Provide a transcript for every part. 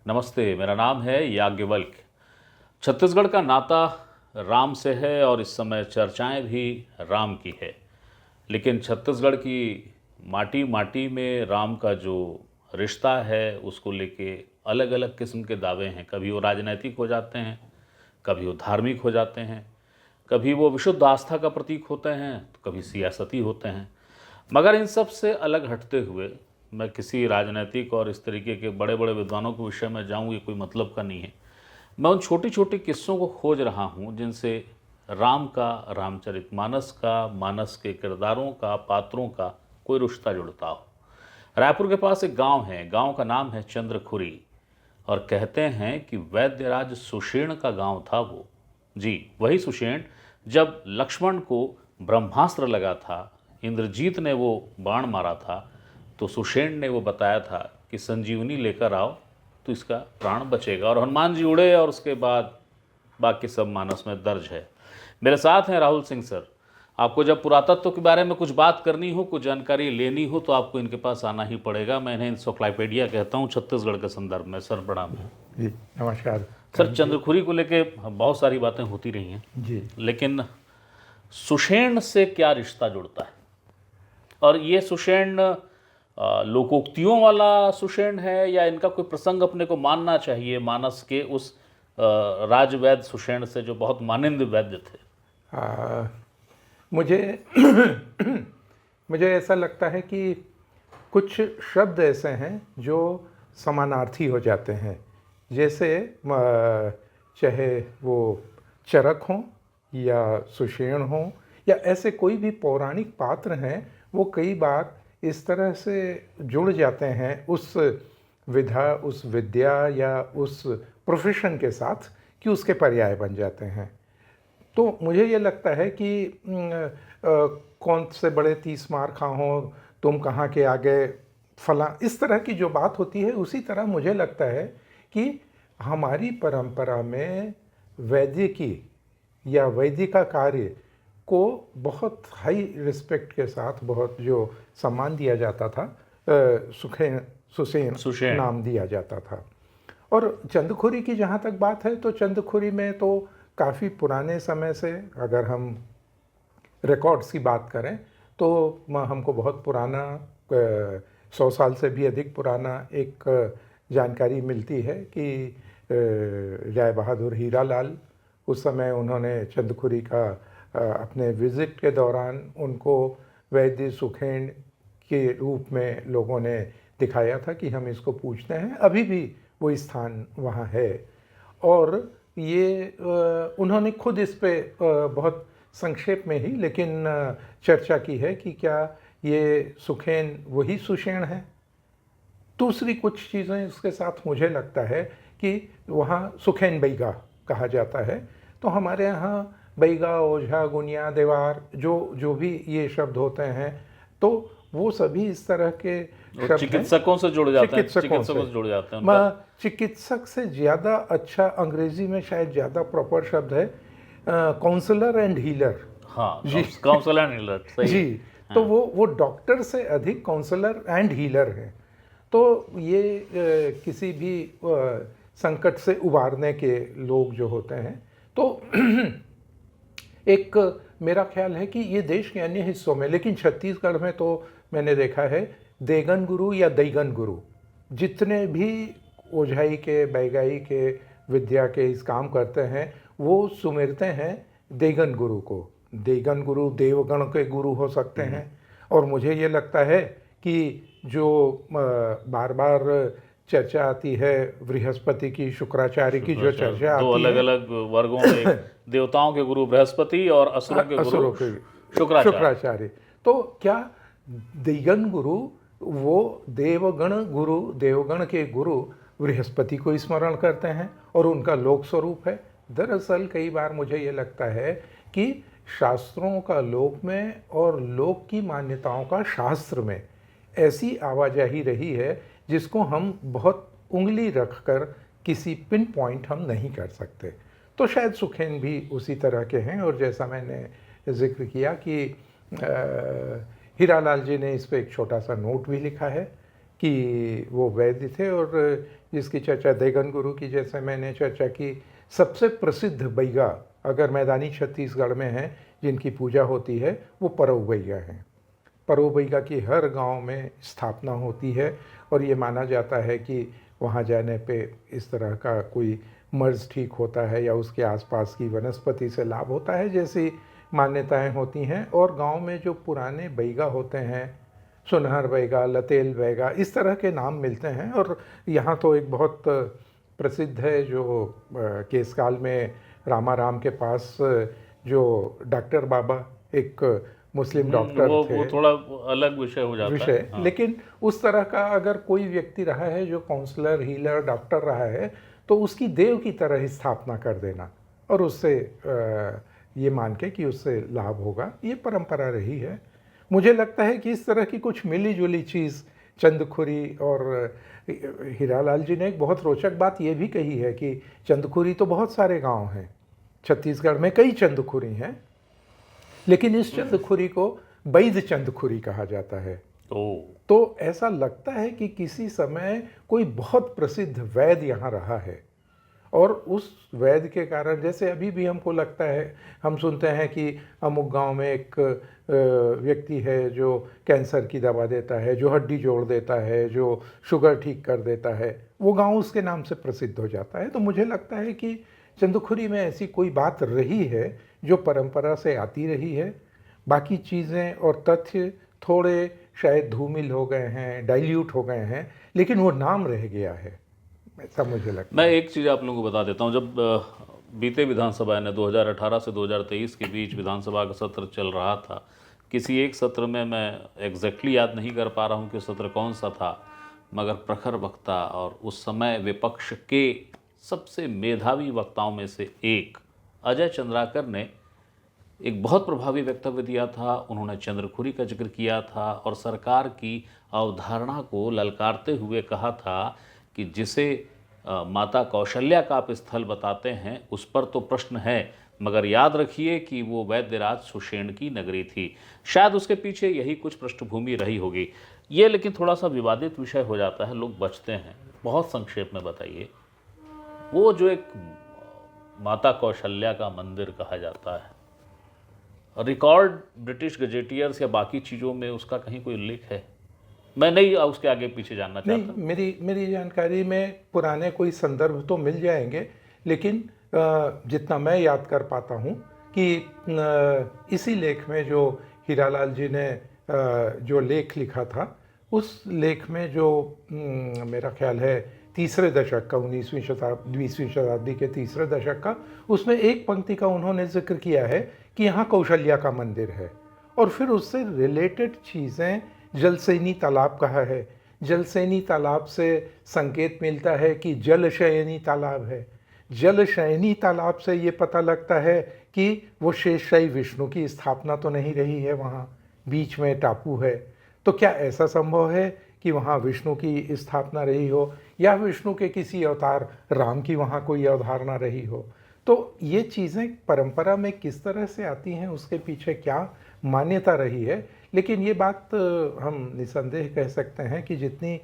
नमस्ते, मेरा नाम है याज्ञवल्क्य। छत्तीसगढ़ का नाता राम से है और इस समय चर्चाएं भी राम की है। लेकिन छत्तीसगढ़ की माटी माटी में राम का जो रिश्ता है उसको लेके अलग अलग किस्म के दावे हैं। कभी वो राजनैतिक हो जाते हैं, कभी वो धार्मिक हो जाते हैं, कभी वो विशुद्ध आस्था का प्रतीक होते हैं, तो कभी सियासती होते हैं। मगर इन सब से अलग हटते हुए मैं किसी राजनीतिक और इस तरीके के बड़े बड़े विद्वानों के विषय में जाऊँ, ये कोई मतलब का नहीं है। मैं उन छोटी छोटी किस्सों को खोज रहा हूँ जिनसे राम का, रामचरितमानस का, मानस के किरदारों का, पात्रों का कोई रिश्ता जुड़ता हो। रायपुर के पास एक गांव है, गांव का नाम है चंद्रखुरी, और कहते हैं कि वैद्यराज सुषेण का गांव था वो। जी वही सुषेण। जब लक्ष्मण को ब्रह्मास्त्र लगा था, इंद्रजीत ने वो बाण मारा था, तो सुषेण ने वो बताया था कि संजीवनी लेकर आओ तो इसका प्राण बचेगा। और हनुमान जी उड़े और उसके बाद बाकी सब मानस में दर्ज है। मेरे साथ हैं राहुल सिंह सर। आपको जब पुरातत्व के बारे में कुछ बात करनी हो, कुछ जानकारी लेनी हो, तो आपको इनके पास आना ही पड़ेगा। मैं इन्हें इंसाइक्लोपीडिया कहता हूँ छत्तीसगढ़ के संदर्भ में। सर प्रणाम। जी नमस्कार सर, चंद्रखुरी को लेके बहुत सारी बातें होती रही हैं जी। लेकिन सुषेण से क्या रिश्ता जुड़ता है? और ये सुषेण लोकोक्तियों वाला सुषेण है या इनका कोई प्रसंग अपने को मानना चाहिए मानस के उस राजवैद्य सुषेण से जो बहुत मानिंद वैद्य थे? मुझे मुझे ऐसा लगता है कि कुछ शब्द ऐसे हैं जो समानार्थी हो जाते हैं। जैसे चाहे वो चरक हों या सुषेण हों या ऐसे कोई भी पौराणिक पात्र हैं, वो कई बार इस तरह से जुड़ जाते हैं उस विधा, उस विद्या या उस प्रोफेशन के साथ कि उसके पर्याय बन जाते हैं। तो मुझे ये लगता है कि कौन से बड़े 30 मार खा हों, तुम कहाँ के आगे फला, इस तरह की जो बात होती है, उसी तरह मुझे लगता है कि हमारी परंपरा में वैद्य की या वैद्य का कार्य को बहुत हाई रिस्पेक्ट के साथ बहुत जो सम्मान दिया जाता था, सुषेण नाम दिया जाता था। और चंद्रखुरी की जहाँ तक बात है, तो चंद्रखुरी में तो काफ़ी पुराने समय से, अगर हम रिकॉर्ड्स की बात करें तो हमको बहुत पुराना 100 साल से भी अधिक पुराना एक जानकारी मिलती है कि राय बहादुर हीरालाल, उस समय उन्होंने चंद्रखुरी का अपने विज़िट के दौरान उनको वैद्य सुषेण के रूप में लोगों ने दिखाया था कि हम इसको पूछते हैं। अभी भी वो स्थान वहाँ है। और ये उन्होंने खुद इस पे बहुत संक्षेप में ही लेकिन चर्चा की है कि क्या ये सुषेण वही सुषेण है। दूसरी कुछ चीज़ें इसके साथ मुझे लगता है कि वहाँ सुषेण बैगा कहा जाता है। तो हमारे यहाँ बैगा, ओझा, गुनिया, देवार, जो भी ये शब्द होते हैं, तो वो सभी इस तरह के शब्द चिकित्सकों से जुड़ जाते हैं। चिकित्सकों से जुड़ जाते हैं। चिकित्सक से ज़्यादा अच्छा अंग्रेजी में शायद ज़्यादा प्रॉपर शब्द है काउंसलर एंड हीलर। हाँ जी, काउंसलर एंड हीलर, सही जी। हाँ। तो वो डॉक्टर से अधिक काउंसलर एंड हीलर है। तो ये किसी भी संकट से उबारने के लोग जो होते हैं। तो एक मेरा ख्याल है कि ये देश के अन्य हिस्सों में, लेकिन छत्तीसगढ़ में तो मैंने देखा है देगन गुरु या दैगन गुरु, जितने भी ओझाई के, बैगाई के, विद्या के इस काम करते हैं, वो सुमिरते हैं देगन गुरु को। देगन गुरु देवगण के गुरु हो सकते हैं। और मुझे ये लगता है कि जो बार बार चर्चा आती है बृहस्पति की, शुक्राचार्य की जो चर्चा आती है, दो अलग अलग वर्गों में, देवताओं के गुरु बृहस्पति और असुरों के गुरु शुक्राचार्य। तो क्या दैगन गुरु वो देवगण गुरु, देवगण के गुरु बृहस्पति को स्मरण करते हैं और उनका लोक स्वरूप है? दरअसल कई बार मुझे ये लगता है कि शास्त्रों का लोक में और लोक की मान्यताओं का शास्त्र में ऐसी आवाजाही रही है जिसको हम बहुत उंगली रखकर किसी पिन पॉइंट हम नहीं कर सकते। तो शायद सुषेण भी उसी तरह के हैं। और जैसा मैंने जिक्र किया कि हीरालाल जी ने इस पर एक छोटा सा नोट भी लिखा है कि वो वैद्य थे, और जिसकी चर्चा देगन गुरु की जैसे मैंने चर्चा की, सबसे प्रसिद्ध बैगा अगर मैदानी छत्तीसगढ़ में है जिनकी पूजा होती है वो परऊ बैगा हैं। परऊ बैगा की हर गांव में स्थापना होती है, और ये माना जाता है कि वहाँ जाने पे इस तरह का कोई मर्ज ठीक होता है या उसके आसपास की वनस्पति से लाभ होता है, जैसी मान्यताएं होती हैं। और गांव में जो पुराने बैगा होते हैं, सुनहर बैगा, लतेल बैगा, इस तरह के नाम मिलते हैं। और यहाँ तो एक बहुत प्रसिद्ध है जो केसकाल में रामाराम के पास जो डॉक्टर बाबा, एक मुस्लिम डॉक्टर थे, वो थोड़ा अलग विषय हो जाता विषय है। हाँ। लेकिन उस तरह का अगर कोई व्यक्ति रहा है जो काउंसलर, हीलर, डॉक्टर रहा है, तो उसकी देव की तरह ही स्थापना कर देना और उससे ये मान के कि उससे लाभ होगा, ये परंपरा रही है। मुझे लगता है कि इस तरह की कुछ मिली जुली चीज़ चंदखुरी और हीरालाल जी ने एक बहुत रोचक बात ये भी कही है कि चंदखुरी तो बहुत सारे गांव हैं, छत्तीसगढ़ में कई चंदखुरी हैं, लेकिन इस चंदखुरी को बैद चंदखुरी कहा जाता है। तो ऐसा लगता है कि किसी समय कोई बहुत प्रसिद्ध वैद्य यहाँ रहा है, और उस वैद्य के कारण, जैसे अभी भी हमको लगता है, हम सुनते हैं कि अमुक गांव में एक व्यक्ति है जो कैंसर की दवा देता है, जो हड्डी जोड़ देता है, जो शुगर ठीक कर देता है, वो गांव उसके नाम से प्रसिद्ध हो जाता है। तो मुझे लगता है कि चंदखुरी में ऐसी कोई बात रही है जो परंपरा से आती रही है। बाकी चीज़ें और तथ्य थोड़े शायद धूमिल हो गए हैं, डाइल्यूट हो गए हैं, लेकिन वो नाम रह गया है, ऐसा मुझे लगता है। मैं एक चीज़ आप लोगों को बता देता हूँ। जब बीते विधानसभा ने 2018 से 2023 के बीच विधानसभा का सत्र चल रहा था, किसी एक सत्र में, मैं एग्जैक्टली याद नहीं कर पा रहा हूँ कि सत्र कौन सा था, मगर प्रखर वक्ता और उस समय विपक्ष के सबसे मेधावी वक्ताओं में से एक अजय चंद्राकर ने एक बहुत प्रभावी वक्तव्य दिया था। उन्होंने चंद्रखुरी का जिक्र किया था और सरकार की अवधारणा को ललकारते हुए कहा था कि जिसे माता कौशल्या का आप स्थल बताते हैं उस पर तो प्रश्न है, मगर याद रखिए कि वो वैद्यराज सुषेण की नगरी थी। शायद उसके पीछे यही कुछ पृष्ठभूमि रही होगी। ये लेकिन थोड़ा सा विवादित विषय हो जाता है, लोग बचते हैं। बहुत संक्षेप में बताइए, वो जो एक माता कौशल्या का मंदिर कहा जाता है, रिकॉर्ड ब्रिटिश गजेटियर्स या बाकी चीज़ों में उसका कहीं कोई उल्लेख है? मैं नहीं उसके आगे पीछे जानना चाहता। नहीं, मेरी जानकारी में पुराने कोई संदर्भ तो मिल जाएंगे, लेकिन जितना मैं याद कर पाता हूँ कि इसी लेख में जो हीरालाल जी ने जो लेख लिखा था, उस लेख में जो मेरा ख्याल है तीसरे दशक का, 20वीं शताब्दी के तीसरे दशक का, उसमें एक पंक्ति का उन्होंने जिक्र किया है कि यहाँ कौशल्या का मंदिर है, और फिर उससे रिलेटेड चीज़ें जलसैनी तालाब कहा है। जलसैनी तालाब से संकेत मिलता है कि जलशयनी तालाब है। जलशयनी तालाब से ये पता लगता है कि वो शेषशाही विष्णु की स्थापना तो नहीं रही है, वहाँ बीच में टापू है। तो क्या ऐसा संभव है कि वहाँ विष्णु की स्थापना रही हो, या विष्णु के किसी अवतार राम की वहाँ कोई अवधारणा रही हो? तो ये चीज़ें परंपरा में किस तरह से आती हैं, उसके पीछे क्या मान्यता रही है। लेकिन ये बात हम निसंदेह कह सकते हैं कि जितनी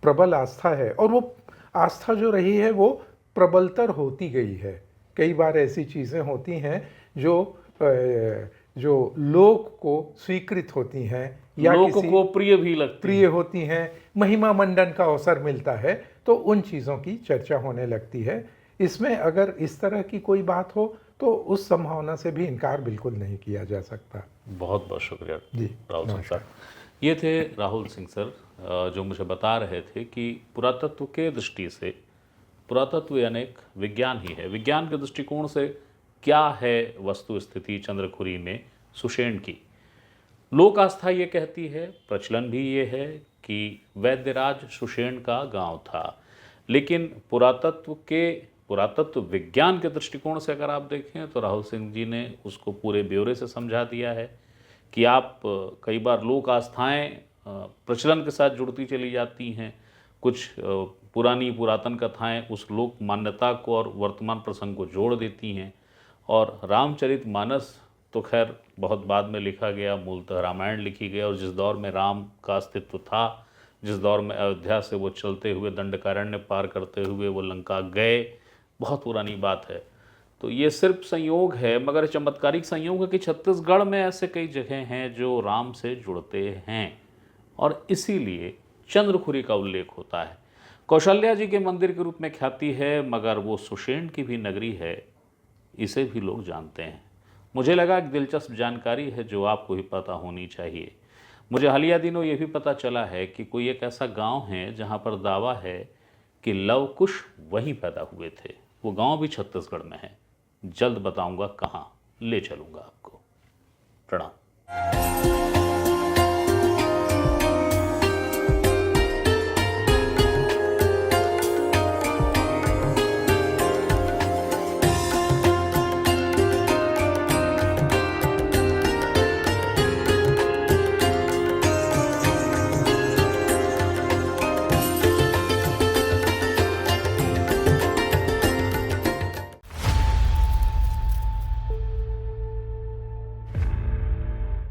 प्रबल आस्था है, और वो आस्था जो रही है वो प्रबलतर होती गई है। कई बार ऐसी चीज़ें होती हैं जो लोक को स्वीकृत होती हैं या लोक किसी को प्रिय भी प्रिय होती हैं, महिमा मंडन का अवसर मिलता है, तो उन चीज़ों की चर्चा होने लगती है। इसमें अगर इस तरह की कोई बात हो तो उस संभावना से भी इनकार बिल्कुल नहीं किया जा सकता। बहुत बहुत शुक्रिया जी, राहुल सिंह सर। ये थे राहुल सिंह सर, जो मुझे बता रहे थे कि पुरातत्व के दृष्टि से, पुरातत्व यानी एक विज्ञान ही है, विज्ञान के दृष्टिकोण से क्या है वस्तु स्थिति चंद्रखुरी में सुषेण की। लोक आस्था ये कहती है, प्रचलन भी ये है कि वैद्यराज सुषेण का गांव था, लेकिन पुरातत्व विज्ञान के दृष्टिकोण से अगर आप देखें तो राहुल सिंह जी ने उसको पूरे ब्यौरे से समझा दिया है कि आप कई बार लोक आस्थाएँ प्रचलन के साथ जुड़ती चली जाती हैं, कुछ पुरातन कथाएं उस लोक मान्यता को और वर्तमान प्रसंग को जोड़ देती हैं। और रामचरितमानस तो खैर बहुत बाद में लिखा गया, मूलतः रामायण लिखी गई, और जिस दौर में राम का अस्तित्व था जिस दौर में अयोध्या से वो चलते हुए दंडकारण्य पार करते हुए वो लंका गए, बहुत पुरानी बात है। तो ये सिर्फ संयोग है, मगर चमत्कारिक संयोग है कि छत्तीसगढ़ में ऐसे कई जगह हैं जो राम से जुड़ते हैं और इसीलिए चंद्रखुरी का उल्लेख होता है। कौशल्या जी के मंदिर के रूप में ख्याति है, मगर वो सुषेण की भी नगरी है, इसे भी लोग जानते हैं। मुझे लगा एक दिलचस्प जानकारी है जो आपको भी पता होनी चाहिए। मुझे हालिया दिनों ये भी पता चला है कि कोई एक ऐसा गांव है जहां पर दावा है कि लव कुश वहीं पैदा हुए थे। वो गांव भी छत्तीसगढ़ में है। जल्द बताऊंगा कहाँ, ले चलूंगा आपको। प्रणाम।